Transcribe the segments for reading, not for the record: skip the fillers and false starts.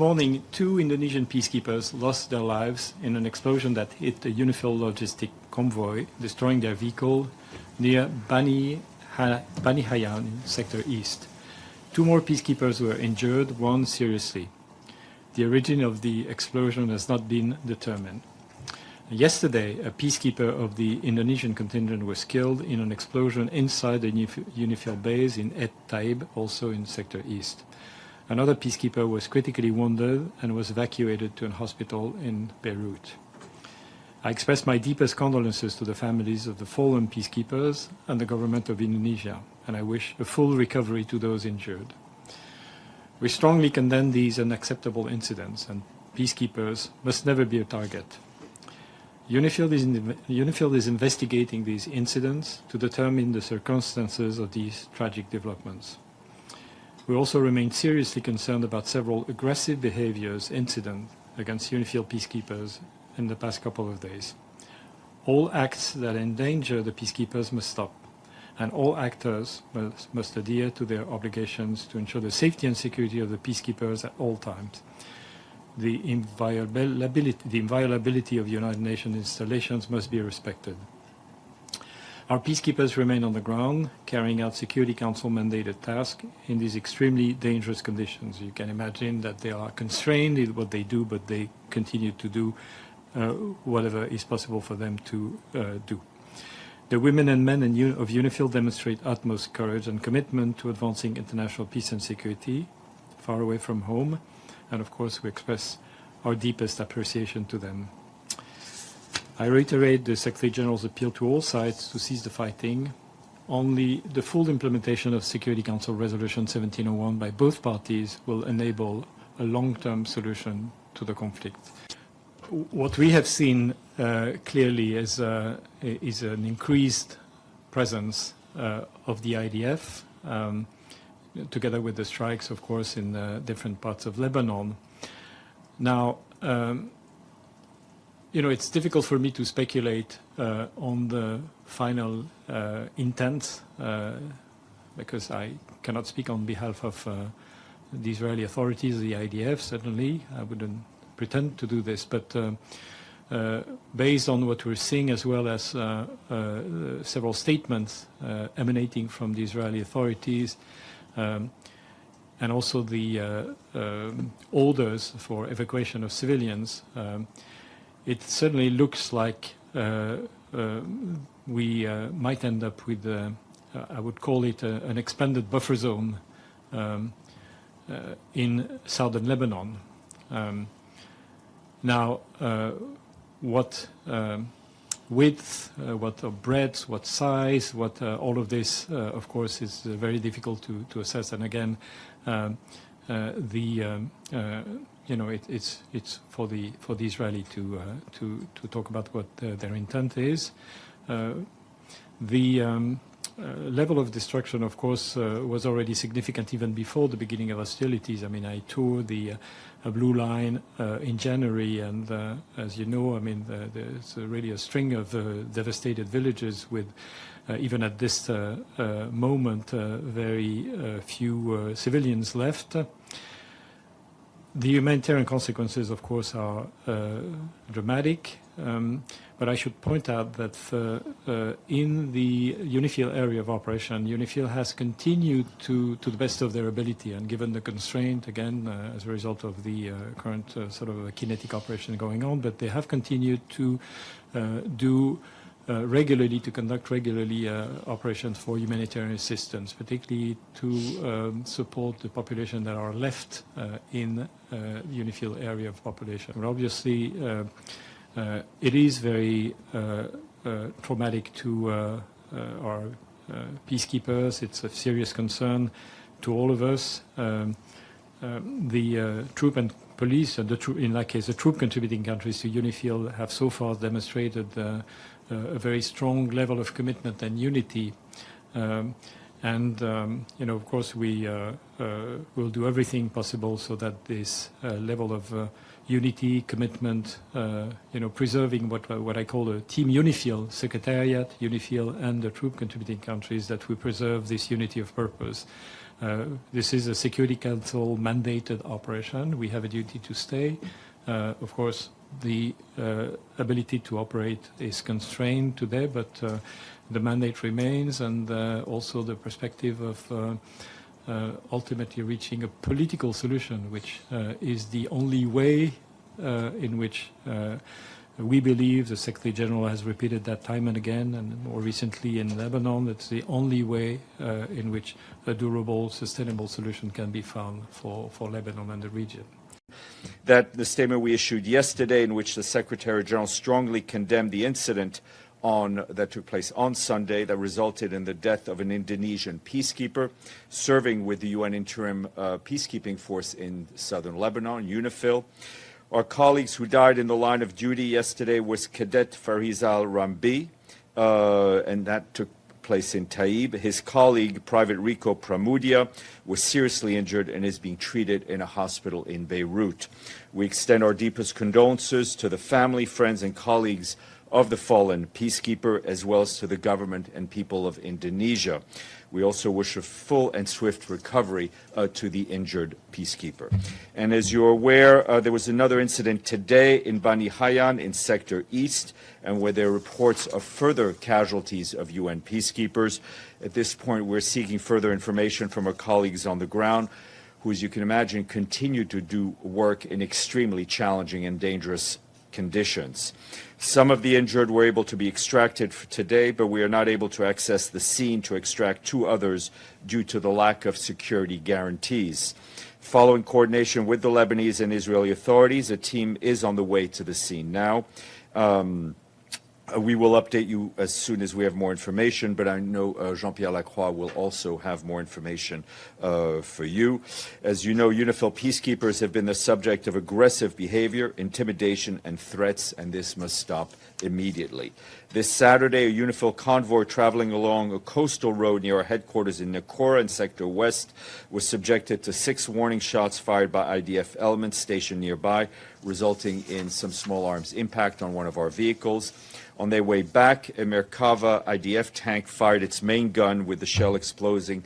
morning, 2 Indonesian peacekeepers lost their lives in an explosion that hit a UNIFIL logistic convoy, destroying their vehicle near Bani Hayan in Sector East. 2 more peacekeepers were injured, 1 seriously. The origin of the explosion has not been determined. Yesterday, a peacekeeper of the Indonesian contingent was killed in an explosion inside the UNIFIL base in Et Taib, also in Sector East. Another peacekeeper was critically wounded and was evacuated to a hospital in Beirut. I express my deepest condolences to the families of the fallen peacekeepers and the government of Indonesia, and I wish a full recovery to those injured. We strongly condemn these unacceptable incidents, and peacekeepers must never be a target. UNIFIL is investigating these incidents to determine the circumstances of these tragic developments. We also remain seriously concerned about several aggressive incidents against UNIFIL peacekeepers in the past couple of days. All acts that endanger the peacekeepers must stop, and all actors must adhere to their obligations to ensure the safety and security of the peacekeepers at all times. The inviolability of United Nations installations must be respected. Our peacekeepers remain on the ground, carrying out Security Council mandated tasks in these extremely dangerous conditions. You can imagine that they are constrained in what they do, but they continue to do whatever is possible for them to do. The women and men of UNIFIL demonstrate utmost courage and commitment to advancing international peace and security far away from home, and of course we express our deepest appreciation to them. I reiterate the Secretary General's appeal to all sides to cease the fighting. Only the full implementation of Security Council Resolution 1701 by both parties will enable a long-term solution to the conflict. What we have seen clearly is an increased presence of the IDF, together with the strikes, of course, in different parts of Lebanon. Now, it's difficult for me to speculate on the final intent because I cannot speak on behalf of the Israeli authorities, the IDF, certainly. I wouldn't pretend to do this, but based on what we're seeing, as well as several statements emanating from the Israeli authorities, and also the orders for evacuation of civilians, it certainly looks like we might end up with, I would call it an expanded buffer zone in southern Lebanon. Now, what width, what breadth, what size, what all of this, of course, is very difficult to assess. And again, it's for the Israeli to talk about what their intent is. The level of destruction, of course, was already significant even before the beginning of hostilities. I mean, I toured the Blue Line in January, and as you know, I mean, there's really a string of devastated villages with, even at this moment, very few civilians left. The humanitarian consequences, of course, are dramatic, but I should point out that in the UNIFIL area of operation, UNIFIL has continued to the best of their ability, and given the constraint, again, as a result of the current sort of kinetic operation going on, but they have continued to conduct regularly operations for humanitarian assistance, particularly to support the population that are left in UNIFIL area of population. But obviously, it is very traumatic to our peacekeepers. It's a serious concern to all of us. The troop and police, and in that case, the troop contributing countries to UNIFIL have so far demonstrated a very strong level of commitment and unity. Of course, we will do everything possible so that this level of unity, commitment, preserving what I call a team UNIFIL, Secretariat, UNIFIL, and the troop contributing countries, that we preserve this unity of purpose. This is a Security Council mandated operation. We have a duty to stay. Of course, the ability to operate is constrained today, but the mandate remains, and also the perspective of ultimately reaching a political solution, which is the only way in which we believe, the Secretary General has repeated that time and again, and more recently in Lebanon, it's the only way in which a durable, sustainable solution can be found for Lebanon and the region. That the statement we issued yesterday, in which the Secretary General strongly condemned the incident that took place on Sunday that resulted in the death of an Indonesian peacekeeper serving with the UN Interim Peacekeeping Force in southern Lebanon, UNIFIL. Our colleagues who died in the line of duty yesterday was Cadet Farizal Rambi, and that took place in Taib. His colleague, Private Rico Pramudia, was seriously injured and is being treated in a hospital in Beirut. We extend our deepest condolences to the family, friends, and colleagues of the fallen peacekeeper, as well as to the government and people of Indonesia. We also wish a full and swift recovery to the injured peacekeeper. And as you're aware, there was another incident today in Bani Hayan in Sector East, and where there are reports of further casualties of UN peacekeepers. At this point, we're seeking further information from our colleagues on the ground, who, as you can imagine, continue to do work in extremely challenging and dangerous conditions. Some of the injured were able to be extracted today, but we are not able to access the scene to extract 2 others due to the lack of security guarantees. Following coordination with the Lebanese and Israeli authorities, a team is on the way to the scene now. We will update you as soon as we have more information, but I know Jean-Pierre Lacroix will also have more information for you. As you know, UNIFIL peacekeepers have been the subject of aggressive behavior, intimidation, and threats, and this must stop immediately. This Saturday, a UNIFIL convoy traveling along a coastal road near our headquarters in Nakora in Sector West was subjected to 6 warning shots fired by IDF elements stationed nearby, resulting in some small arms impact on one of our vehicles. On their way back, a Merkava IDF tank fired its main gun with the shell exploding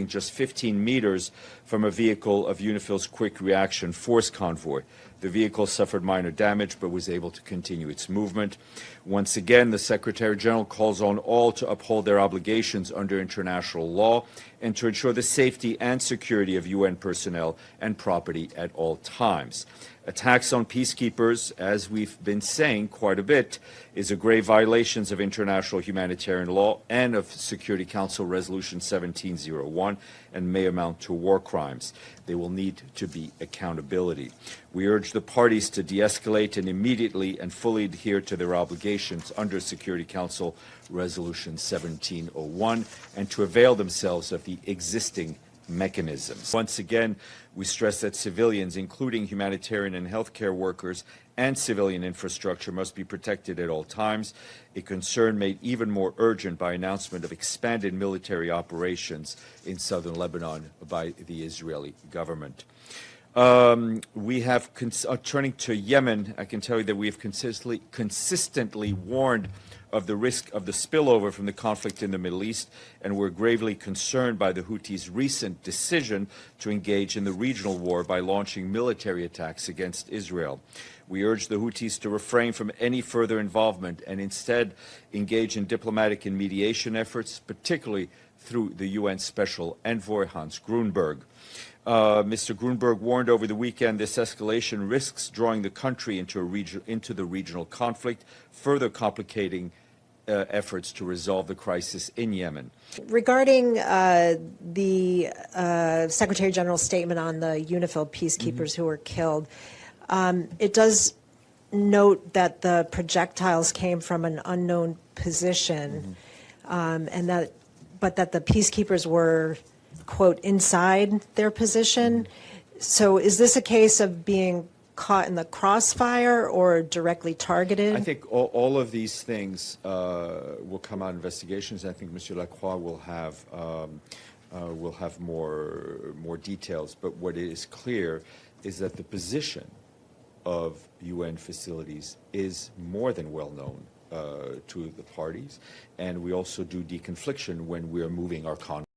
just 15 meters from a vehicle of UNIFIL's Quick Reaction Force convoy. The vehicle suffered minor damage but was able to continue its movement. Once again, the Secretary General calls on all to uphold their obligations under international law and to ensure the safety and security of UN personnel and property at all times. Attacks on peacekeepers, as we've been saying quite a bit, is a grave violation of international humanitarian law and of Security Council Resolution 1701 and may amount to war crimes. There will need to be accountability. We urge the parties to de-escalate and immediately and fully adhere to their obligations under Security Council Resolution 1701 and to avail themselves of the existing mechanisms. Once again, we stress that civilians, including humanitarian and healthcare workers and civilian infrastructure, must be protected at all times, a concern made even more urgent by announcement of expanded military operations in southern Lebanon by the Israeli government. We have, turning to Yemen, I can tell you that we have consistently warned of the risk of the spillover from the conflict in the Middle East, and we're gravely concerned by the Houthis' recent decision to engage in the regional war by launching military attacks against Israel. We urge the Houthis to refrain from any further involvement and instead engage in diplomatic and mediation efforts, particularly through the UN Special Envoy Hans Grunberg. Mr. Grunberg warned over the weekend this escalation risks drawing the country into the regional conflict, further complicating efforts to resolve the crisis in Yemen. Regarding the Secretary General's statement on the UNIFIL peacekeepers who were killed, it does note that the projectiles came from an unknown position, but that the peacekeepers were, quote, inside their position. So is this a case of being caught in the crossfire or directly targeted? I think all of these things will come out in investigations. I think Monsieur Lacroix will have more details. But what is clear is that the position of UN facilities is more than well known to the parties, and we also do deconfliction when we are moving our